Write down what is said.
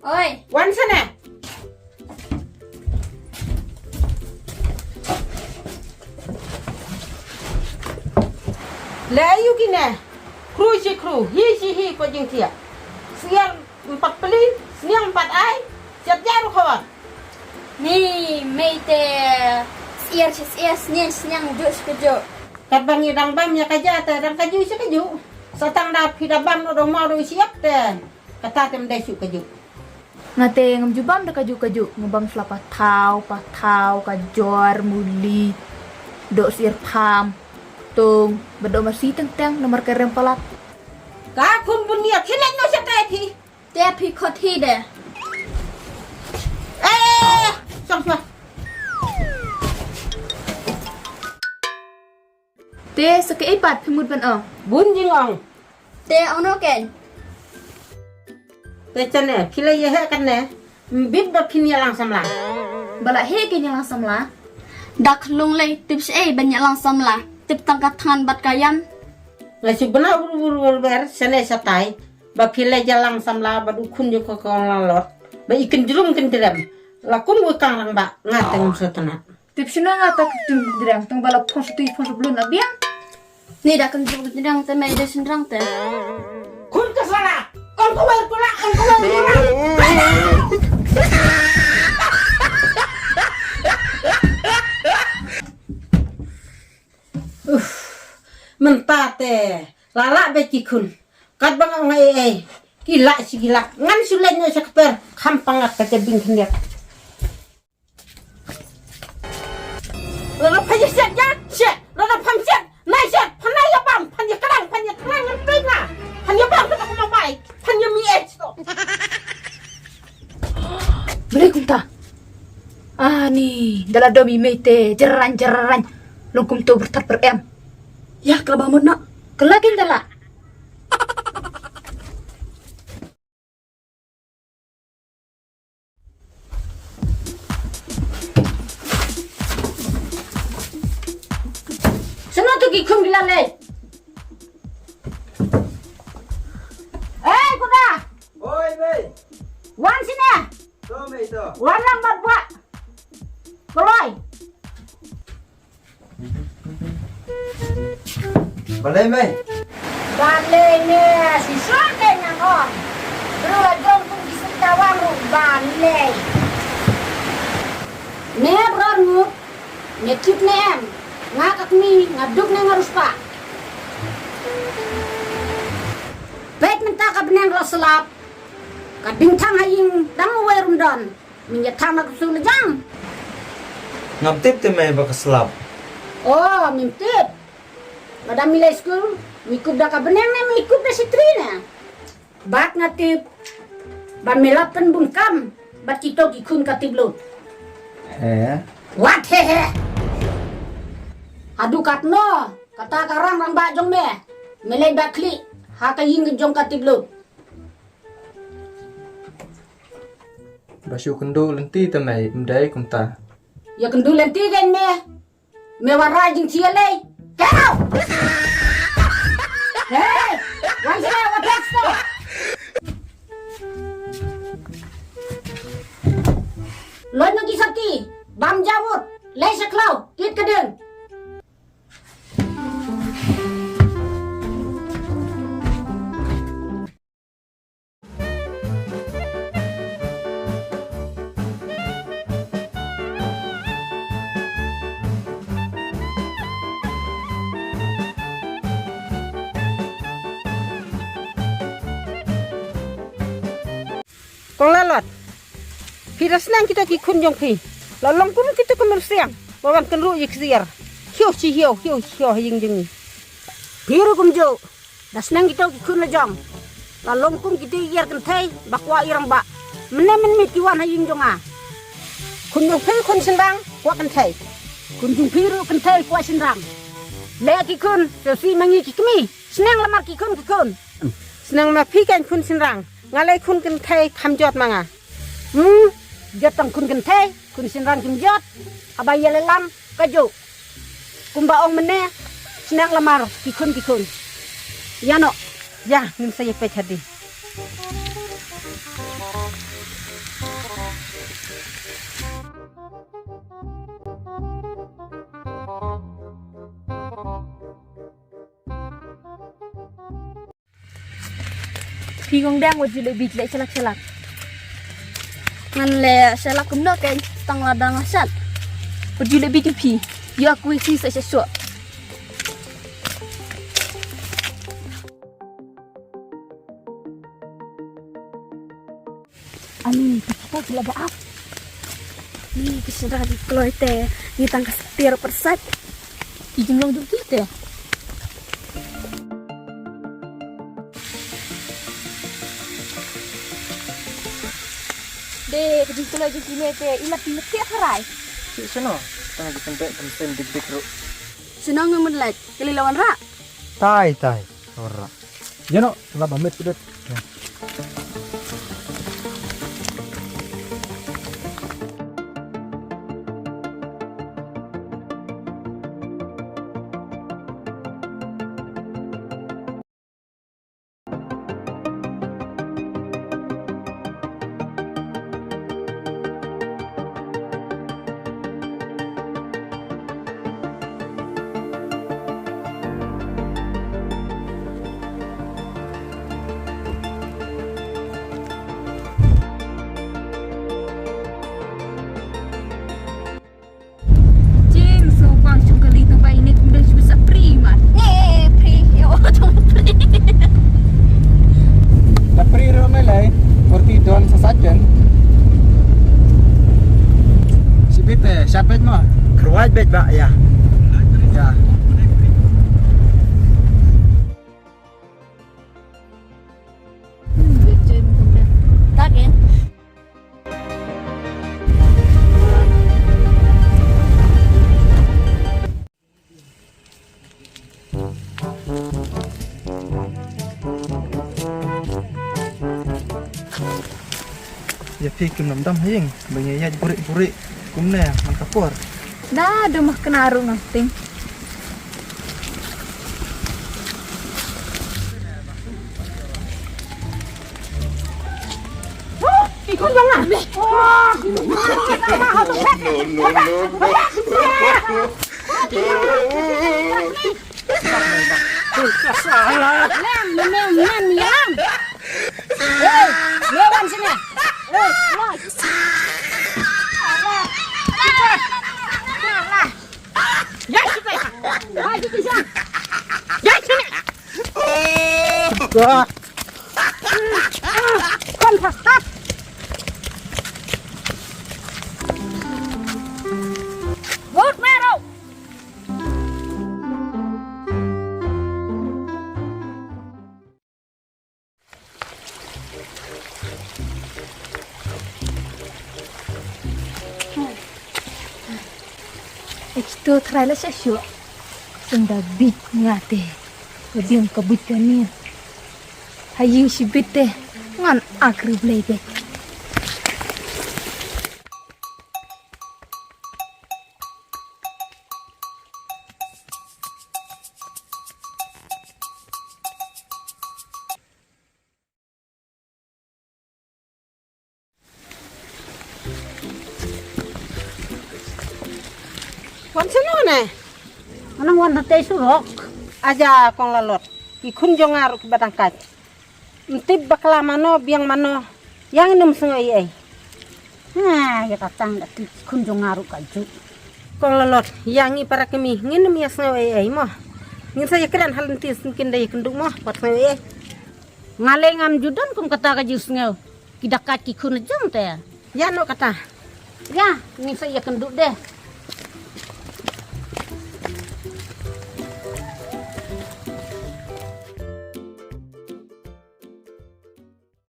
Oi, Wan sana. Layu gini. Kru si kru. Hi ko jeng tia. Siang 4 peli, siang 4 ai. Siap jaru kawan. ni meite siar senyang juk sekejap. Kabang idang bam ya kaja ta dang kaju si kaju. Satang da pida bam no mau siap te. Kata tem dai su kaju. Ngate ngamjubam da kaju ngabam selapa patau kajor muli dok sir pam tung bedo masih teng nomor kerem palat. Ka kum bunia khilet no sa tai thi. Dia pi khoti de. Song swa. Te sekeipat pemud ban ong. Bun jing ong. Dia ono ken. Te chane khile ye he kan ne. Bit ba phin ya lang sam la. Balak he ke yang langsam lah. Dak lung lei tips banyak langsam lah. Tip tangkat tangan bat kayan. La si bana bur ber sene sa tai. Ba khile ja lang sam la ba du khun ju ko la lot. Ba ikin jrum kin tiram. La kun wo kang lang ba ngateng so tanat. Tipsina ngata kutum dirang tong balak pos belum abiang. Ni dak kan jebut ndang te mai de sendrang te. Kun ka sala. Kon ko wer kula, kon ko wer kula. Mentate lala beci kun kat bang ngai gila si gila ngan sulennya sekper kampang ak kete bing kendiak lala pajak ya lala pamjak nai set panai ya bam panjak kerang ngai na panjak bam kita kuma bai panjak mi to Assalamualaikum ta. Ni dalam domi mete jeran lungkum tu bertat berem. Ya kelabamut nak. Kelagin dala. Sana tu gikum dilale. Kuda. Oi, mei. Wan sini. To mei to. Wan lang buat. Koloi. Balai mei. Balai ni si suami yang on. Berula jom pun di setawang ru balai. Ne beranmu, ne kip ne em, ngakak ni ngaduk ne ngarus pak. Baik minta ka benang lo selap. Kading tang haying dang werum don. Minyak tang nak usul jang. Ngaptip te mei bakaslap. Oh, mimtip. Madam milai school, mikub dah ka benang ne mikub dah sitri ne. Bat ngatip. Ban melapan bungkam, bat kita gikun katip lo. What he. Adu katno, kata karang rang bak jong me. Melai bakli, ha ka ying jong katip lo. Basu kendo lenti te mei mdai kumta. Ya kendu lenti kan me. Me warra jing cialai. Get out! Hey! Wan sini, what next to? Loi nagi sakti, bam jawut, lei saklau, kit kedeng. Kong lalot. Pira senang kita ki kun jong pi. Lalong pun kita kemer siang. Bawan kenru yik siar. Hiu ying jeng. Pira kum jo. Dah senang kita ki kun lajong. Lalong pun kita yar kentai bakwa irang bak. Menemen mit kiwan haying jong a. Kun jong pi kun sendang kwa kentai. Kun jong piru kentai kwa sendang. Le ki kun si mangi ki kemi. Senang lamar ki kun. Senang ma pi kan kun sendang. Ngalai kun kan thai kham jot manga jot tang kun kan thai kun sinran kim jot abai yele lam kaju kumba ong mene sinak lamar ki kun ya no ya nim saya pe chadi Phi gong dang wajib lebih jelek celak-celak. Ngan le saya lakum nak kan tang ladang asat. Wajib lebih ke phi. Ya aku isi sesuatu. Ani, kita gila baap. Ni kesedar di kloite, ni tangkas setir persat. Ijin long duk kita. Dek, di tulah je kini te, ilat pindah tiap hari. Cik sana. Tengah ditempat tempat dik-dik ru. Senang ngemelat, kelilawan rak. Tai. Ora. Ya no, lah pamit kudet. Siapet mah, keruat bet bak ya. Ya. Tak kan? Ya fikir nam hing, banyak burik-burik. Kumne man kapur. Dah, dah mah kena arung nanti. Ikut jangan. Lem, yang. Lewan sini. Itu terlalu sesuatu. Senda bit ngate. Kodiang kebutuhan ni. Hayu si bit teh. Ngan akrib lebe. Wan sino ne? Anang wan natay surok. Aja kong lalot. Ikun jongar ke batangkat. Mentip bakla mano biang mano. Yang num sengai ai. Ya katang dak ikun jongar kaju. Kong lalot yang i para kami nginum ya sengai ai mo. Ngin saya keren hal nanti mungkin dai kenduk mo pat sengai ai. Ngale ngam judan kum kata kaju sengai. Kidakat ki kun jong te. Ya no kata. Ya, ngin saya kenduk deh.